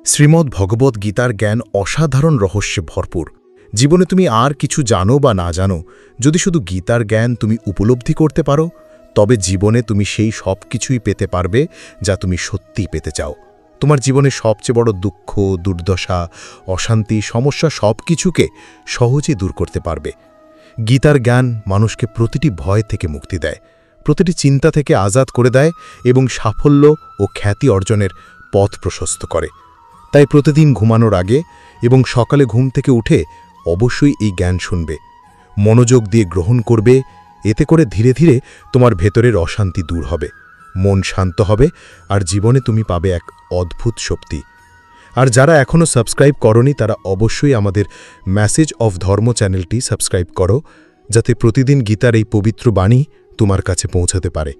শ্রীমদ্ ভগবদ্ গীতার জ্ঞান অসাধারণ রহস্যে ভরপুর। জীবনে তুমি আর কিছু জানো বা না জানো, যদি শুধু গীতার জ্ঞান তুমি উপলব্ধি করতে পারো, তবে জীবনে তুমি সেই সব কিছুই পেতে পারবে যা তুমি সত্যিই পেতে চাও। তোমার জীবনের সবচেয়ে বড় দুঃখ, দুর্দশা, অশান্তি, সমস্যা সব কিছুকে সহজেই দূর করতে পারবে। গীতার জ্ঞান মানুষকে প্রতিটি ভয় থেকে মুক্তি দেয়, প্রতিটি চিন্তা থেকে আজাদ করে দেয় এবং সাফল্য ও খ্যাতি অর্জনের পথ প্রশস্ত করে। তাই প্রতিদিন ঘুমানোর আগে এবং সকালে ঘুম থেকে উঠে অবশ্যই এই জ্ঞান শুনবে, মনোযোগ দিয়ে গ্রহণ করবে। এতে করে ধীরে ধীরে তোমার ভেতরের অশান্তি দূর হবে, মন শান্ত হবে আর জীবনে তুমি পাবে এক অদ্ভুত শক্তি। আর যারা এখনও সাবস্ক্রাইব করনি তারা অবশ্যই আমাদের মেসেজ অফ ধর্ম চ্যানেলটি সাবস্ক্রাইব করো, যাতে প্রতিদিন গীতার এই পবিত্র বাণী তোমার কাছে পৌঁছাতে পারে।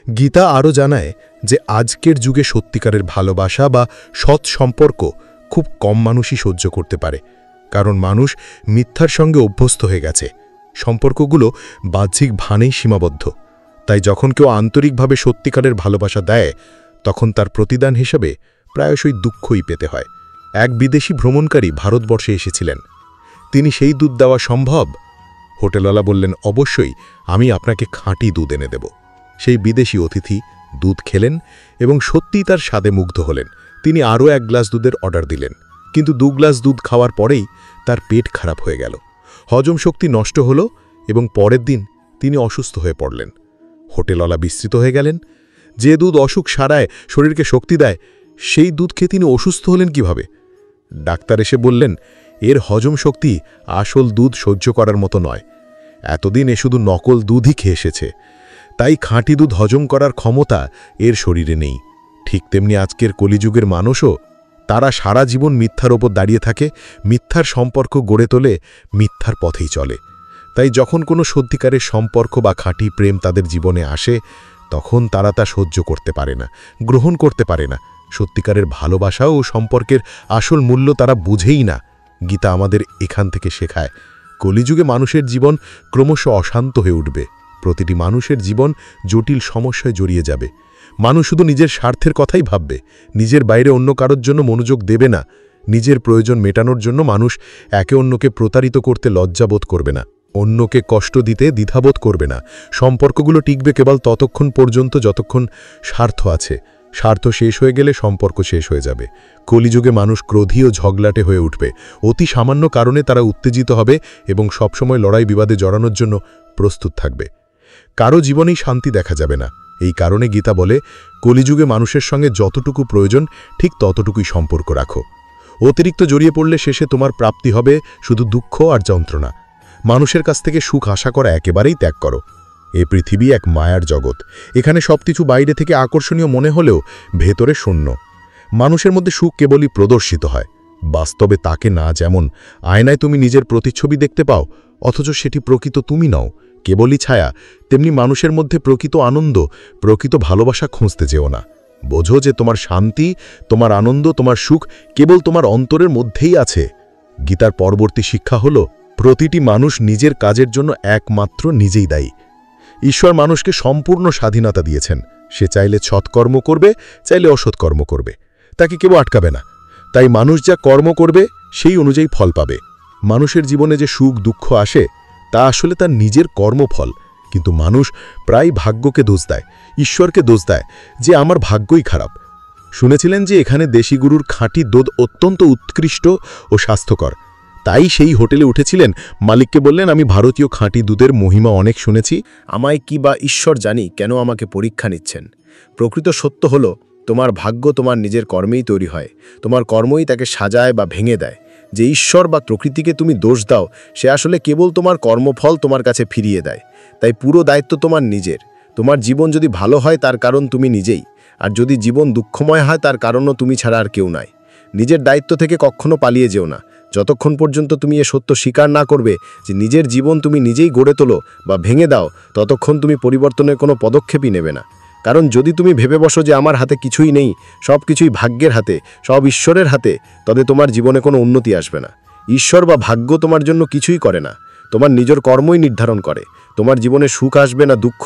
গীতা আরও জানায় যে আজকের যুগে সত্যিকারের ভালোবাসা বা সৎ সম্পর্ক খুব কম মানুষই সহ্য করতে পারে, কারণ মানুষ মিথ্যার সঙ্গে অভ্যস্ত হয়ে গেছে। সম্পর্কগুলো বাহ্যিক ভানেই সীমাবদ্ধ। তাই যখন কেউ আন্তরিকভাবে সত্যিকারের ভালোবাসা দেয়, তখন তার প্রতিদান হিসেবে প্রায়শই দুঃখই পেতে হয়। এক বিদেশি ভ্রমণকারী ভারতবর্ষে এসেছিলেন। তিনি সেই দুধ দেওয়া সম্ভব? হোটেলওয়ালা বললেন, অবশ্যই, আমি আপনাকে খাঁটি দুধ এনে দেব। সেই বিদেশি অতিথি দুধ খেলেন এবং সত্যিই তার স্বাদে মুগ্ধ হলেন। তিনি আরও 1 গ্লাস দুধের অর্ডার দিলেন, কিন্তু 2 গ্লাস দুধ খাওয়ার পরেই তার পেট খারাপ হয়ে গেল, হজম শক্তি নষ্ট হল এবং পরের দিন তিনি অসুস্থ হয়ে পড়লেন। হোটেলওয়ালা বিস্মিত হয়ে গেলেন। যে দুধ অসুখ সারায়, শরীরকে শক্তি দেয়, সেই দুধ খেয়ে তিনি অসুস্থ হলেন কিভাবে? ডাক্তার এসে বললেন, এর হজম শক্তি আসল দুধ সহ্য করার মতো নয়। এতদিন এ শুধু নকল দুধই খেয়ে এসেছে, তাই খাঁটি দুধ হজম করার ক্ষমতা এর শরীরে নেই। ঠিক তেমনি আজকের কলিযুগের মানুষও, তারা সারা জীবন মিথ্যার ওপর দাঁড়িয়ে থাকে, মিথ্যার সম্পর্ক গড়ে তোলে, মিথ্যার পথেই চলে। তাই যখন কোনো সত্যিকারের সম্পর্ক বা খাঁটি প্রেম তাদের জীবনে আসে, তখন তারা তা সহ্য করতে পারে না, গ্রহণ করতে পারে না। সত্যিকারের ভালোবাসা ও সম্পর্কের আসল মূল্য তারা বুঝেই না। গীতা আমাদের এখান থেকে শেখায়, কলিযুগে মানুষের জীবন ক্রমশ অশান্ত হয়ে উঠবে। প্রতিটি মানুষের জীবন জটিল সমস্যায় জড়িয়ে যাবে। মানুষ শুধু নিজের স্বার্থের কথাই ভাববে, নিজের বাইরে অন্য কারোর জন্য মনোযোগ দেবে না। নিজের প্রয়োজন মেটানোর জন্য মানুষ একে অন্যকে প্রতারিত করতে লজ্জাবোধ করবে না, অন্যকে কষ্ট দিতে দ্বিধাবোধ করবে না। সম্পর্কগুলো টিকবে কেবল ততক্ষণ পর্যন্ত যতক্ষণ স্বার্থ আছে। স্বার্থ শেষ হয়ে গেলে সম্পর্ক শেষ হয়ে যাবে। কলিযুগে মানুষ ক্রোধী ও ঝগড়াটে হয়ে উঠবে। অতি সামান্য কারণে তারা উত্তেজিত হবে এবং সবসময় লড়াই বিবাদে জড়ানোর জন্য প্রস্তুত থাকবে। কারো জীবনেই শান্তি দেখা যাবে না। এই কারণে গীতা বলে, কলিযুগে মানুষের সঙ্গে যতটুকু প্রয়োজন ঠিক ততটুকুই সম্পর্ক রাখো। অতিরিক্ত জড়িয়ে পড়লে শেষে তোমার প্রাপ্তি হবে শুধু দুঃখ আর যন্ত্রণা। মানুষের কাছ থেকে সুখ আশা করা একেবারেই ত্যাগ করো। এ পৃথিবী এক মায়ার জগৎ। এখানে সবকিছু বাইরে থেকে আকর্ষণীয় মনে হলেও ভেতরে শূন্য। মানুষের মধ্যে সুখ কেবলই প্রদর্শিত হয়, বাস্তবে তাকে না। যেমন আয়নায় তুমি নিজের প্রতিচ্ছবি দেখতে পাও, অথচ সেটি প্রকৃত তুমি নও, কেবলই ছায়া। তেমনি মানুষের মধ্যে প্রকৃত আনন্দ, প্রকৃত ভালোবাসা খুঁজতে যেও না। বোঝো যে তোমার শান্তি, তোমার আনন্দ, তোমার সুখ কেবল তোমার অন্তরের মধ্যেই আছে। গীতার পরবর্তী শিক্ষা হল, প্রতিটি মানুষ নিজের কাজের জন্য একমাত্র নিজেই দায়ী। ঈশ্বর মানুষকে সম্পূর্ণ স্বাধীনতা দিয়েছেন। সে চাইলে সৎকর্ম করবে, চাইলে অসৎকর্ম করবে, তাকে কেউ আটকাবে না। তাই মানুষ যা কর্ম করবে সেই অনুযায়ী ফল পাবে। মানুষের জীবনে যে সুখ দুঃখ আসে তা আসলে তার নিজের কর্মফল। কিন্তু মানুষ প্রায় ভাগ্যকে দোষ দেয়, ঈশ্বরকে দোষ দেয় যে আমার ভাগ্যই খারাপ। শুনেছিলেন যে এখানে দেশি গরুর খাঁটি দুধ অত্যন্ত উৎকৃষ্ট ও স্বাস্থ্যকর। তাই সেই হোটেলে উঠেছিলেন, মালিককে বললেন, আমি ভারতীয় খাঁটি দুধের মহিমা অনেক শুনেছি, আমায় কি বা ঈশ্বর জানি কেন আমাকে পরীক্ষা নিচ্ছেন। প্রকৃত সত্য হল, তোমার ভাগ্য তোমার নিজের কর্মেই তৈরি হয়। তোমার কর্মই তাকে সাজায় বা ভেঙে দেয়। যে ঈশ্বর বা প্রকৃতিকে তুমি দোষ দাও, সে আসলে কেবল তোমার কর্মফল তোমার কাছে ফিরিয়ে দেয়। তাই পুরো দায়িত্ব তোমার নিজের। তোমার জীবন যদি ভালো হয় তার কারণ তুমি নিজেই, আর যদি জীবন দুঃখময় হয় তার কারণও তুমি ছাড়া আর কেউ নাই। নিজের দায়িত্ব থেকে কখনো পালিয়ে যেও না। যতক্ষণ পর্যন্ত তুমি এ সত্য স্বীকার না করবে যে নিজের জীবন তুমি নিজেই গড়ে তোলো বা ভেঙে দাও, ততক্ষণ তুমি পরিবর্তনের কোনো পদক্ষেপই নেবে না। কারণ যদি তুমি ভেবে বসো যে আমার হাতে কিছুই নেই, সব কিছুই ভাগ্যের হাতে, সব ঈশ্বরের হাতে, তবে তোমার জীবনে কোনো উন্নতি আসবে না। ঈশ্বর বা ভাগ্য তোমার জন্য কিছুই করে না, তোমার নিজের কর্মই নির্ধারণ করে তোমার জীবনে সুখ আসবে না দুঃখ।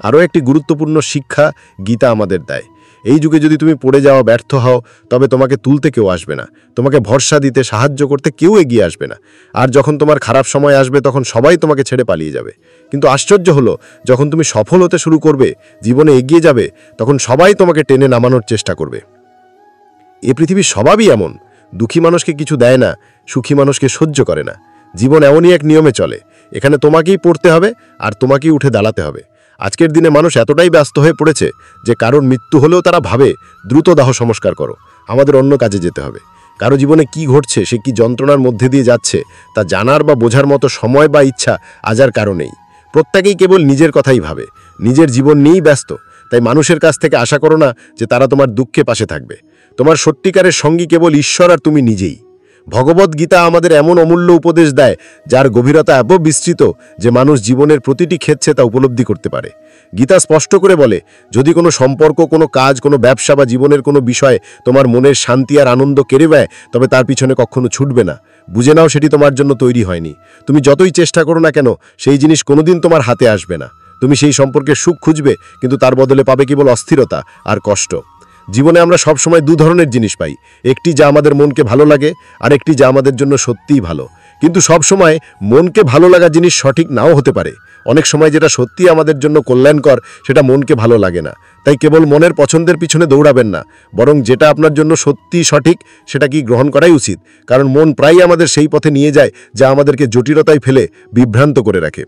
আরও একটি গুরুত্বপূর্ণ শিক্ষা গীতা আমাদের দেয়, এই যুগে যদি তুমি পড়ে যাওয়া ব্যর্থ হও, তবে তোমাকে তুলতে কেউ আসবে না, তোমাকে ভরসা দিতে সাহায্য করতে কেউ এগিয়ে আসবে না। আর যখন তোমার খারাপ সময় আসবে তখন সবাই তোমাকে ছেড়ে পালিয়ে যাবে। কিন্তু আশ্চর্য হলো, যখন তুমি সফল হতে শুরু করবে, জীবনে এগিয়ে যাবে, তখন সবাই তোমাকে টেনে নামানোর চেষ্টা করবে। এ পৃথিবীর স্বভাবই এমন, দুঃখী মানুষকে কিছু দেয় না, সুখী মানুষকে সহ্য করে না। জীবন এমনই এক নিয়মে চলে, এখানে তোমাকেই পড়তে হবে আর তোমাকেই উঠে দাঁড়াতে হবে। আজকের দিনে মানুষ এতটাই ব্যস্ত হয়ে পড়েছে যে কারোর মৃত্যু হলেও তারা ভাবে দ্রুত দাহ সংস্কার করো, আমাদের অন্য কাজে যেতে হবে। কারো জীবনে কি ঘটছে, সে কি যন্ত্রণার মধ্যে দিয়ে যাচ্ছে, তা জানার বা বোঝার মতো সময় বা ইচ্ছা আজ আর কারো নেই। প্রত্যেকেই কেবল নিজের কথাই ভাবে, নিজের জীবন নিয়েই ব্যস্ত। তাই মানুষের কাছ থেকে আশা করো না যে তারা তোমার দুঃখে পাশে থাকবে। তোমার সত্যিকারের সঙ্গী কেবল ঈশ্বর আর তুমি নিজেই। ভগবদ গীতা আমাদের এমন অমূল্য উপদেশ দেয়, যার গভীরতা এত বিস্তৃত যে মানুষ জীবনের প্রতিটি ক্ষেত্রে তা উপলব্ধি করতে পারে। গীতা স্পষ্ট করে বলে, যদি কোনো সম্পর্ক, কোনো কাজ, কোনো ব্যবসা বা জীবনের কোনো বিষয় তোমার মনের শান্তি আর আনন্দ কেড়ে নেয়, তবে তার পিছনে কখনো ছুটবে না। বুঝে নাও সেটি তোমার জন্য তৈরি হয়নি। তুমি যতই চেষ্টা করো না কেন, সেই জিনিস কোনোদিন তোমার হাতে আসবে না। তুমি সেই সম্পর্কের সুখ খুঁজবে, কিন্তু তার বদলে পাবে কেবল অস্থিরতা আর কষ্ট। জীবনে আমরা সব সময় দু ধরনের জিনিস পাই, একটি যা আমাদের মনকে ভালো লাগে, আর একটি যা আমাদের জন্য সত্যিই ভালো। কিন্তু সব সময় মনকে ভালো লাগা জিনিস সঠিক নাও হতে পারে। অনেক সময় যেটা সত্যি আমাদের জন্য কল্যাণকর, সেটা মনকে ভালো লাগে না। তাই কেবল মনের পছন্দের পিছনে দৌড়াবেন না, বরং যেটা আপনার জন্য সত্যি সঠিক সেটা কি গ্রহণ করাই উচিত। কারণ মন প্রায়ই আমাদের সেই পথে নিয়ে যায় যা আমাদেরকে জটিলতায় ফেলে বিভ্রান্ত করে রাখে।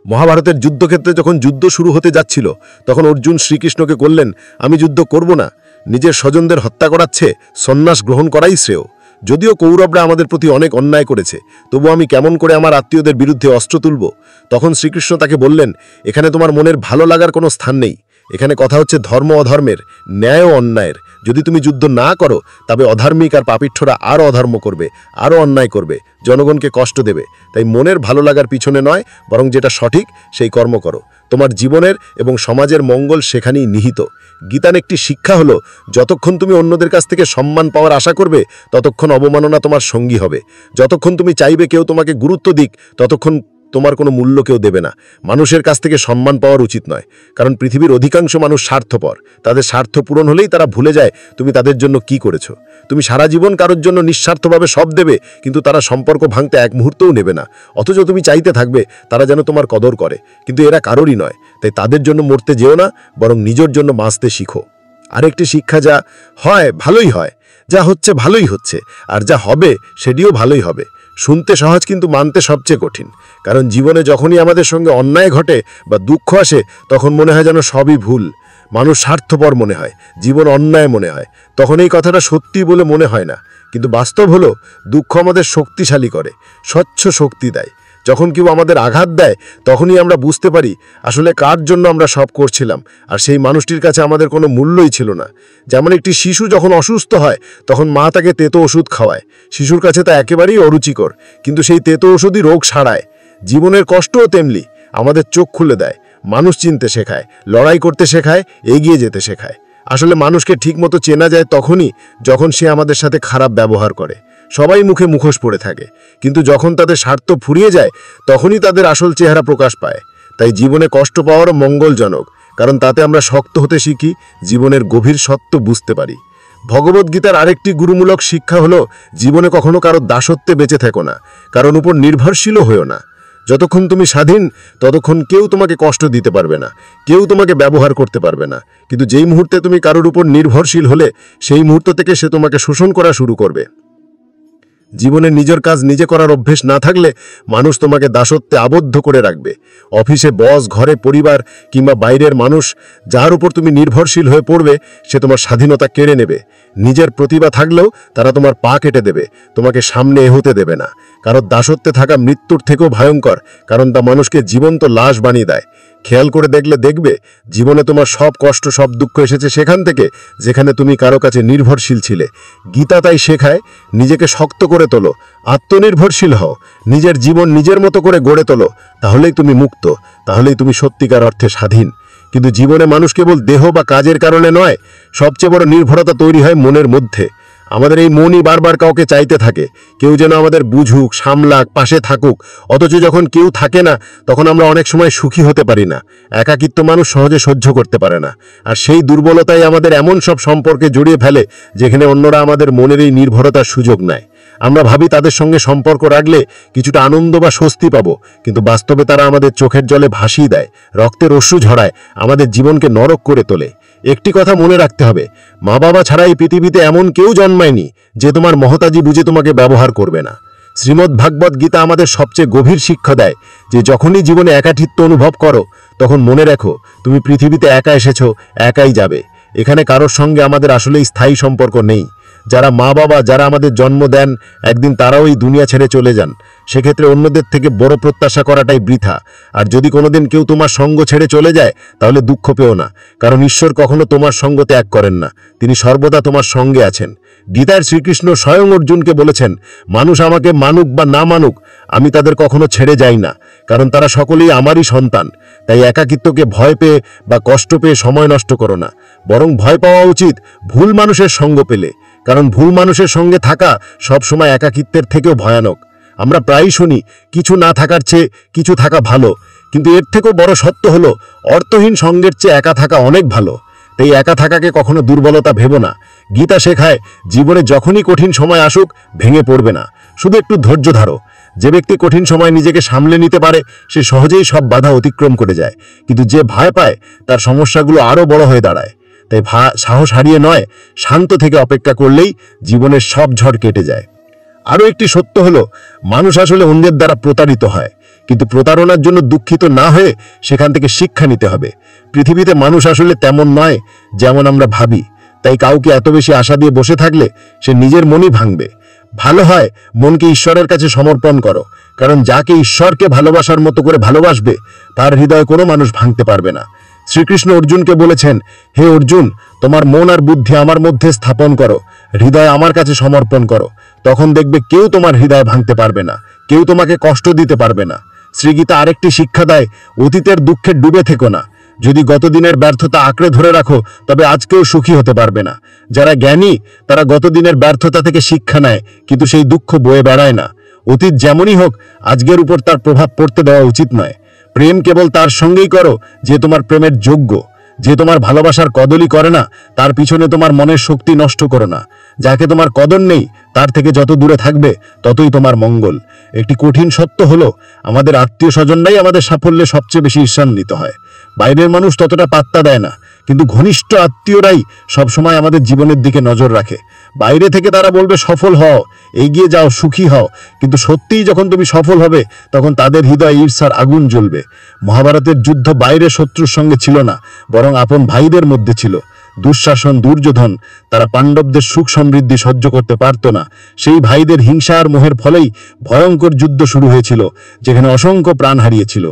মহাভারতের যুদ্ধক্ষেত্রে যখন যুদ্ধ শুরু হতে যাচ্ছিল, তখন অর্জুন শ্রীকৃষ্ণকে বললেন, আমি যুদ্ধ করব না, নিজের স্বজনদের হত্যা করাচ্ছে সন্ন্যাস গ্রহণ করাই শ্রেয়। যদিও কৌরবরা আমাদের প্রতি অনেক অন্যায় করেছে, তবু আমি কেমন করে আমার আত্মীয়দের বিরুদ্ধে অস্ত্র তুলব? তখন শ্রীকৃষ্ণ তাকে বললেন, এখানে তোমার মনের ভালো লাগার কোনো স্থান নেই। এখানে কথা হচ্ছে ধর্ম অধর্মের, ন্যায় ও অন্যায়ের। যদি তুমি যুদ্ধ না করো, তবে অধার্মিক আর পাপিষ্ঠরা আরও অধর্ম করবে, আরও অন্যায় করবে, জনগণকে কষ্ট দেবে। তাই মনের ভালো লাগার পিছনে নয়, বরং যেটা সঠিক সেই কর্ম করো। তোমার জীবনের এবং সমাজের মঙ্গল সেখানেই নিহিত। গীতার একটি শিক্ষা হলো, যতক্ষণ তুমি অন্যদের কাছ থেকে সম্মান পাওয়ার আশা করবে, ততক্ষণ অবমাননা তোমার সঙ্গী হবে। যতক্ষণ তুমি চাইবে কেউ তোমাকে গুরুত্ব দিক, ততক্ষণ তোমার কোনো মূল্য কেউ দেবে না। মানুষের কাছ থেকে সম্মান পাওয়ার উচিত নয়, কারণ পৃথিবীর অধিকাংশ মানুষ স্বার্থপর। তাদের স্বার্থ পূরণ হলেই তারা ভুলে যায় তুমি তাদের জন্য কি করেছো। তুমি সারা জীবন কারোর জন্য নিঃস্বার্থভাবে সব দেবে, কিন্তু তারা সম্পর্ক ভাঙতে এক মুহূর্তও নেবে না। অথচ তুমি চাইতে থাকবে তারা যেন তোমার কদর করে, কিন্তু এরা কারোরই নয়। তাই তাদের জন্য মরতে যেও না, বরং নিজের জন্য বাঁচতে শিখো। আরেকটি শিক্ষা, যা হয় ভালোই হয়, যা হচ্ছে ভালোই হচ্ছে, আর যা হবে সেটিও ভালোই হবে। শুনতে সহজ, কিন্তু মানতে সবচেয়ে কঠিন। কারণ জীবনে যখনই আমাদের সঙ্গে অন্যায় ঘটে বা দুঃখ আসে, তখন মনে হয় যেন সবই ভুল। মানুষ স্বার্থপর মনে হয়, জীবন অন্যায় মনে হয়। তখন এই কথাটা সত্যি বলে মনে হয় না, কিন্তু বাস্তব হলো দুঃখ আমাদের শক্তিশালী করে, স্বচ্ছ শক্তি দেয়। যখন কেউ আমাদের আঘাত দেয়, তখনই আমরা বুঝতে পারি আসলে কার জন্য আমরা সব করছিলাম, আর সেই মানুষটির কাছে আমাদের কোনো মূল্যই ছিল না। যেমন একটি শিশু যখন অসুস্থ হয়, তখন মা তাকে তেতো ওষুধ খাওয়ায়। শিশুর কাছে তা একেবারেই অরুচিকর, কিন্তু সেই তেতো ওষুধই রোগ সারায়। জীবনের কষ্টও তেমনি আমাদের চোখ খুলে দেয়, মানুষ চিনতে শেখায়, লড়াই করতে শেখায়, এগিয়ে যেতে শেখায়। আসলে মানুষকে ঠিকমতো চেনা যায় তখনই যখন সে আমাদের সাথে খারাপ ব্যবহার করে। সবাই মুখে মুখোশ পড়ে থাকে, কিন্তু যখন তাদের স্বার্থ ফুরিয়ে যায়, তখনই তাদের আসল চেহারা প্রকাশ পায়। তাই জীবনে কষ্ট পাওয়ারও মঙ্গলজনক, কারণ তাতে আমরা শক্ত হতে শিখি, জীবনের গভীর সত্য বুঝতে পারি। ভগবদ্গীতার আরেকটি গুরুমূলক শিক্ষা হলো, জীবনে কখনো কারো দাসত্বে বেঁচে থেকো না, কারণ উপর নির্ভরশীলও হয়েও না। যতক্ষণ তুমি স্বাধীন, ততক্ষণ কেউ তোমাকে কষ্ট দিতে পারবে না, কেউ তোমাকে ব্যবহার করতে পারবে না। কিন্তু যেই মুহূর্তে তুমি কারোর উপর নির্ভরশীল হলে, সেই মুহূর্ত থেকে সে তোমাকে শোষণ করা শুরু করবে। জীবনে নিজের কাজ নিজে করার অভ্যেস না থাকলে মানুষ তোমাকে দাসত্বে আবদ্ধ করে রাখবে। অফিসে বস, ঘরে পরিবার কিংবা বাইরের মানুষ, যার উপর তুমি নির্ভরশীল হয়ে পড়বে, সে তোমার স্বাধীনতা কেড়ে নেবে। নিজের প্রতিভা থাকলেও তারা তোমার পা কেটে দেবে, তোমাকে সামনে এগোতে দেবে না। কারণ দাসত্বে থাকা মৃত্যুর থেকেও ভয়ঙ্কর, কারণ তা মানুষকে জীবন্ত লাশ বানিয়ে দেয়। খেয়াল করে দেখবে জীবনে তোমার সব কষ্ট, সব দুঃখ এসেছে সেখান থেকে যেখানে তুমি কারো কাছে নির্ভরশীল ছিলে। গীতা তাই শেখায়, নিজেকে শক্ত করে তোলো, আত্মনির্ভরশীল হও, নিজের জীবন নিজের মতো করে গড়ে তোলো। তাহলেই তুমি মুক্ত, তাহলেই তুমি সত্যিকার অর্থে স্বাধীন। কিন্তু জীবনে মানুষ কেবল দেহ বা কাজের কারণে নয়, সবচেয়ে বড় নির্ভরতা তৈরি হয় মনের মধ্যে। আমাদের এই মনই বারবার কাউকে চাইতে থাকে, কেউ যেন আমাদের বুঝুক, সামলাক, পাশে থাকুক। অথচ যখন কেউ থাকে না, তখন আমরা অনেক সময় সুখী হতে পারি না। একাকিত্ব মানুষ সহজে সহ্য করতে পারে না, আর সেই দুর্বলতাই আমাদের এমন সব সম্পর্কে জড়িয়ে ফেলে যেখানে অন্যরা আমাদের মনের এই নির্ভরতার সুযোগ নেয়। আমরা ভাবি তাদের সঙ্গে সম্পর্ক রাখলে কিছুটা আনন্দ বা স্বস্তি পাবো, কিন্তু বাস্তবে তারা আমাদের চোখের জলে ভাসিয়ে দেয়, রক্তের অশ্রু ঝরায়, আমাদের জীবনকে নরক করে তোলে। একটি কথা মনে রাখতে হবে, মা বাবা ছাড়া এই পৃথিবীতে এমন কেউ জন্মায়নি যে তোমার মহতাজি বুঝে তোমাকে ব্যবহার করবে না। শ্রীমদ্ ভাগবত গীতা আমাদের সবচেয়ে গভীর শিক্ষা দেয় যে যখনই জীবনে একাকিত্ব অনুভব করো, তখন মনে রাখো তুমি পৃথিবীতে একা এসেছো, একাই যাবে। এখানে কারোর সঙ্গে আমাদের আসলেই স্থায়ী সম্পর্ক নেই। যারা মা বাবা, যারা আমাদের জন্ম দেন, একদিন তারাও এই দুনিয়া ছেড়ে চলে যান। সেক্ষেত্রে অন্যদের থেকে বড় প্রত্যাশা করাটাই বৃথা। আর যদি কোনোদিন কেউ তোমার সঙ্গ ছেড়ে চলে যায়, তাহলে দুঃখ পেও না, কারণ ঈশ্বর কখনো তোমার সঙ্গ ত্যাগ করেন না। তিনি সর্বদা তোমার সঙ্গে আছেন। গীতার শ্রীকৃষ্ণ স্বয়ং অর্জুনকে বলেছেন, মানুষ আমাকে মানুক বা না মানুক, আমি তাদের কখনো ছেড়ে যাই না, কারণ তারা সকলেই আমারই সন্তান। তাই একাকিত্বকে ভয় পেয়ে বা কষ্ট পেয়ে সময় নষ্ট করো না, বরং ভয় পাওয়া উচিত ভুল মানুষের সঙ্গ পেলে, কারণ ভুল মানুষের সঙ্গে থাকা সবসময় একাকিত্বের থেকেও ভয়ানক। আমরা প্রায়ই শুনি কিছু না থাকার চেয়ে কিছু থাকা ভালো, কিন্তু এর থেকেও বড় সত্য হলো অর্থহীন সঙ্গের চেয়ে একা থাকা অনেক ভালো। তাই একা থাকাকে কখনো দুর্বলতা ভেবো না। গীতা শেখায় জীবনে যখনই কঠিন সময় আসুক ভেঙে পড়বে না, শুধু একটু ধৈর্য ধরো। যে ব্যক্তি কঠিন সময় নিজেকে সামলে নিতে পারে সে সহজেই সব বাধা অতিক্রম করে যায়, কিন্তু যে ভয় পায় তার সমস্যাগুলো আরও বড় হয়ে দাঁড়ায়। তাই সাহস হারিয়ে নয়, শান্ত থেকে অপেক্ষা করলেই জীবনের সব ঝড় কেটে যায়। আরও একটি সত্য হলো, মানুষ আসলে অন্যের দ্বারা প্রতারিত হয়, কিন্তু প্রতারণার জন্য দুঃখিত না হয়ে সেখান থেকে শিক্ষা নিতে হবে। পৃথিবীতে মানুষ আসলে তেমন নয় যেমন আমরা ভাবি। তাই কাউকে এত বেশি আশা দিয়ে বসে থাকলে সে নিজের মনই ভাঙবে। ভালো হয় মনকে ঈশ্বরের কাছে সমর্পণ করো, কারণ যাকে ঈশ্বরকে ভালোবাসার মতো করে ভালোবাসবে তার হৃদয় কোনো মানুষ ভাঙতে পারবে না। শ্রীকৃষ্ণ অর্জুনকে বলেছেন, হে অর্জুন, তোমার মন আর বুদ্ধি আমার মধ্যে স্থাপন করো, হৃদয় আমার কাছে সমর্পণ করো, তখন দেখবে কেউ তোমার হৃদয় ভাঙতে পারবে না, কেউ তোমাকে কষ্ট দিতে পারবে না। শ্রীগীতা আরেকটি শিক্ষা দেয়, অতীতের দুঃখে ডুবে থেকো না। যদি গতদিনের ব্যর্থতা আঁকড়ে ধরে রাখো তবে আজকেও সুখী হতে পারবে না। যারা জ্ঞানী তারা গতদিনের ব্যর্থতা থেকে শিক্ষা নেয়, কিন্তু সেই দুঃখ বয়ে বেড়ায় না। অতীত যেমনই হোক, আজকের উপর তার প্রভাব পড়তে দেওয়া উচিত নয়। প্রেম কেবল তার সঙ্গেই করো যে তোমার প্রেমের যোগ্য। যে তোমার ভালোবাসার কদরই করে না তার পিছনে তোমার মনের শক্তি নষ্ট করো না। যাকে তোমার কদর নেই তার থেকে যত দূরে থাকবে ততই তোমার মঙ্গল। একটি কঠিন সত্য হলো, আমাদের আত্মীয় স্বজনরাই আমাদের সাফল্যে সবচেয়ে বেশি ঈর্ষান্বিত হয়। বাইরের মানুষ ততটা পাত্তা দেয় না, কিন্তু ঘনিষ্ঠ আত্মীয়রাই সবসময় আমাদের জীবনের দিকে নজর রাখে। বাইরে থেকে তারা বলবে সফল হও, এগিয়ে যাও, সুখী হও, কিন্তু সত্যিই যখন তুমি সফল হবে তখন তাদের হৃদয়ে ঈর্ষার আগুন জ্বলবে। মহাভারতের যুদ্ধ বাইরে শত্রুর সঙ্গে ছিল না, বরং আপন ভাইদের মধ্যে ছিল। দুঃশাসন, দুর্যোধন, তারা পাণ্ডবদের সুখ সমৃদ্ধি সহ্য করতে পারত না। সেই ভাইদের হিংসা আর মোহের ফলেই ভয়ঙ্কর যুদ্ধ শুরু হয়েছিল, যেখানে অসংখ্য প্রাণ হারিয়েছিল।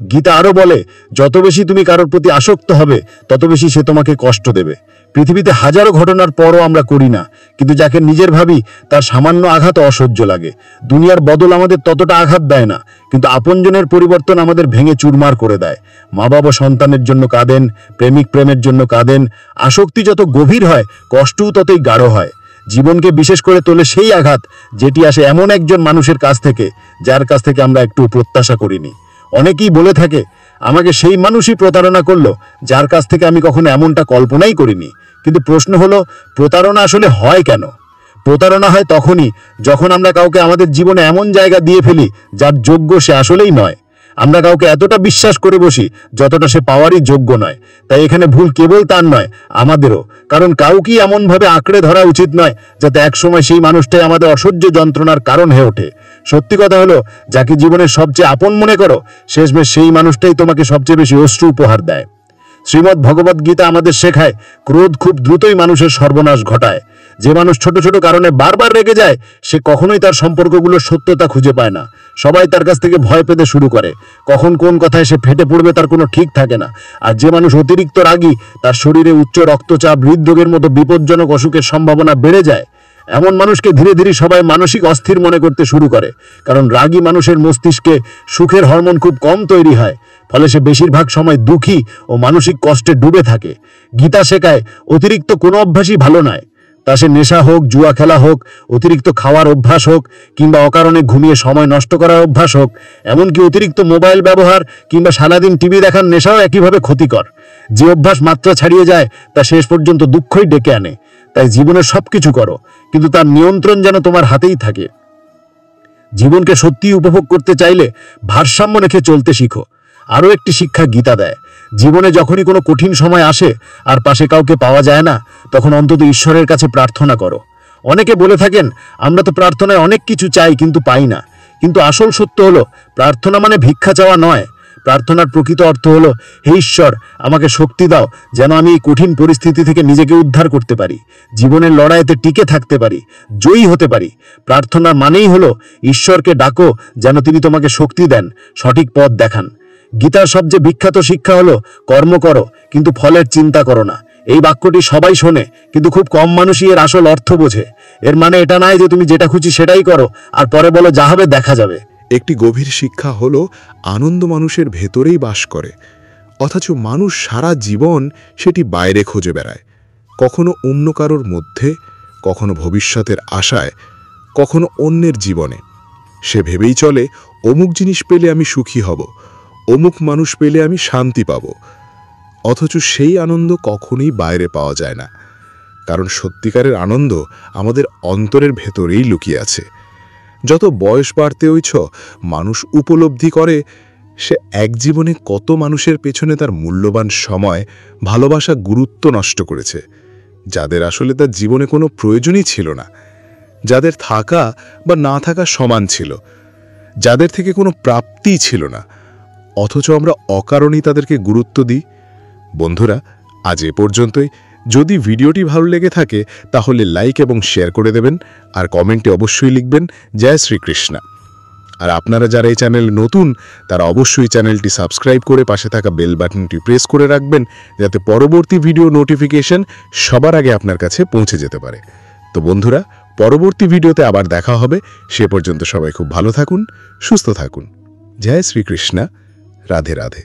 গীতা আরও বলে, যত বেশি তুমি কারোর প্রতি আসক্ত হবে তত বেশি সে তোমাকে কষ্ট দেবে। পৃথিবীতে হাজারো ঘটনার পরও আমরা করি না, কিন্তু যাকে নিজের ভাবি তার সামান্য আঘাত অসহ্য লাগে। দুনিয়ার বদল আমাদের ততটা আঘাত দেয় না, কিন্তু আপনজনের পরিবর্তন আমাদের ভেঙে চুরমার করে দেয়। মা বাবা সন্তানের জন্য কাঁদেন, প্রেমিক প্রেমের জন্য কাঁদেন। আসক্তি যত গভীর হয় কষ্টও ততই গাঢ় হয়। জীবনকে বিশেষ করে তোলে সেই আঘাত যেটি আসে এমন একজন মানুষের কাছ থেকে যার কাছ থেকে আমরা একটু প্রত্যাশা করিনি। অনেকেই বলে থাকে, আমাকে সেই মানুষই প্রতারণা করলো যার কাছ থেকে আমি কখনো এমনটা কল্পনাই করিনি। কিন্তু প্রশ্ন হলো, প্রতারণা আসলে হয় কেন? প্রতারণা হয় তখনই যখন আমরা কাউকে আমাদের জীবনে এমন জায়গা দিয়ে ফেলি যার যোগ্য সে আসলেই নয়। আমরা কাউকে এতটা বিশ্বাস করে বসি যতটা সে পাওয়ারই যোগ্য নয়। তাই এখানে ভুল কেবল তার নয়, আমাদেরও। কারণ কাউকেই এমনভাবে আঁকড়ে ধরা উচিত নয় যাতে একসময় সেই মানুষটাই আমাদের অসহ্য যন্ত্রণার কারণ হয়ে ওঠে। সত্যি কথা হলো, যাকে জীবনের সবচেয়ে আপন মনে করো শেষমেশ সেই মানুষটাই তোমাকে সবচেয়ে বেশি অশ্রু উপহার দেয়। শ্রীমদ্ ভগবদ গীতা আমাদের শেখায়, ক্রোধ খুব দ্রুতই মানুষের সর্বনাশ ঘটায়। যে মানুষ ছোট ছোট কারণে বারবার রেগে যায় সে কখনোই তার সম্পর্কগুলোর সত্যতা খুঁজে পায় না। সবাই তার কাছ থেকে ভয় পেতে শুরু করে, কখন কোন কথায় সে ফেটে পড়বে তার কোনো ঠিক থাকে না। আর যে মানুষ অতিরিক্ত রাগী তার শরীরে উচ্চ রক্তচাপ, হৃদরোগের মতো বিপজ্জনক অসুখের সম্ভাবনা বেড়ে যায়। এমন মানুষকে ধীরে ধীরে সবাই মানসিক অস্থির মনে করতে শুরু করে, কারণ রাগী মানুষের মস্তিষ্কে সুখের হরমোন খুব কম তৈরি হয়, ফলে সে বেশিরভাগ সময় দুঃখী ও মানসিক কষ্টে ডুবে থাকে। গীতা শেখায়, অতিরিক্ত কোনো অভ্যাসই ভালো নয়। তা সে নেশা হোক, জুয়া খেলা হোক, অতিরিক্ত খাওয়ার অভ্যাস হোক, কিংবা অকারণে ঘুমিয়ে সময় নষ্ট করার অভ্যাস হোক, এমনকি অতিরিক্ত মোবাইল ব্যবহার কিংবা সারাদিন টিভি দেখার নেশাও একইভাবে ক্ষতিকর। যে অভ্যাস মাত্রা ছাড়িয়ে যায় তা শেষ পর্যন্ত দুঃখই ডেকে আনে। তাই জীবনের সবকিছু করো, কিন্তু তার নিয়ন্ত্রণ যেন তোমার হাতেই থাকে। জীবনকে সত্যিই উপভোগ করতে চাইলে ভারসাম্য রেখে চলতে শিখো। আরও একটি শিক্ষা গীতা দেয়, জীবনে যখনই কোনো কঠিন সময় আসে আর পাশে কাউকে পাওয়া যায় না, তখন অন্তত ঈশ্বরের কাছে প্রার্থনা করো। অনেকে বলে থাকেন, আমরা তো প্রার্থনায় অনেক কিছু চাই কিন্তু পাই না। কিন্তু আসল সত্য হলো, প্রার্থনা মানে ভিক্ষা চাওয়া নয়। প্রার্থনার প্রকৃত অর্থ হলো, হে ঈশ্বর, আমাকে শক্তি দাও যেন আমি এই কঠিন পরিস্থিতি থেকে নিজেকে উদ্ধার করতে পারি, জীবনের লড়াইতে টিকে থাকতে পারি, জয়ী হতে পারি। প্রার্থনার মানেই হলো ঈশ্বরকে ডাকো যেন তিনি তোমাকে শক্তি দেন, সঠিক পথ দেখান। গীতার সবচেয়ে বিখ্যাত শিক্ষা হলো, কর্ম করো কিন্তু ফলের চিন্তা করো না। এই বাক্যটি সবাই শোনে, কিন্তু খুব কম মানুষই এর আসল অর্থ বোঝে। এর মানে এটা নয় যে তুমি যেটা খুশি সেটাই করো আর পরে বলো যা হবে দেখা যাবে। একটি গভীর শিক্ষা হলো, আনন্দ মানুষের ভেতরেই বাস করে, অথচ মানুষ সারা জীবন সেটি বাইরে খুঁজে বেড়ায়। কখনো অন্য কারোর মধ্যে, কখনো ভবিষ্যতের আশায়, কখনো অন্যের জীবনে। সে ভেবেই চলে, অমুক জিনিস পেলে আমি সুখী হব, অমুক মানুষ পেলে আমি শান্তি পাব। অথচ সেই আনন্দ কখনোই বাইরে পাওয়া যায় না, কারণ সত্যিকারের আনন্দ আমাদের অন্তরের ভেতরেই লুকিয়ে আছে। যত বয়স বাড়তে হইছ, মানুষ উপলব্ধি করে সে এক জীবনে কত মানুষের পেছনে তার মূল্যবান সময়, ভালোবাসা, গুরুত্ব নষ্ট করেছে, যাদের আসলে তার জীবনে কোনো প্রয়োজনই ছিল না, যাদের থাকা বা না থাকা সমান ছিল, যাদের থেকে কোনো প্রাপ্তিই ছিল না, অথচ আমরা অকারণেই তাদেরকে গুরুত্ব দিই। বন্ধুরা, আজ এ পর্যন্তই। যদি ভিডিওটি ভালো লেগে থাকে তাহলে লাইক এবং শেয়ার করে দেবেন, আর কমেন্টে অবশ্যই লিখবেন জয় শ্রীকৃষ্ণ। আর আপনারা যারা এই চ্যানেলে নতুন, তারা অবশ্যই চ্যানেলটি সাবস্ক্রাইব করে পাশে থাকা বেল বাটনটি প্রেস করে রাখবেন, যাতে পরবর্তী ভিডিও নোটিফিকেশন সবার আগে আপনার কাছে পৌঁছে যেতে পারে। তো বন্ধুরা, পরবর্তী ভিডিওতে আবার দেখা হবে। সে পর্যন্ত সবাই খুব ভালো থাকুন, সুস্থ থাকুন। জয় শ্রীকৃষ্ণ। রাধে রাধে।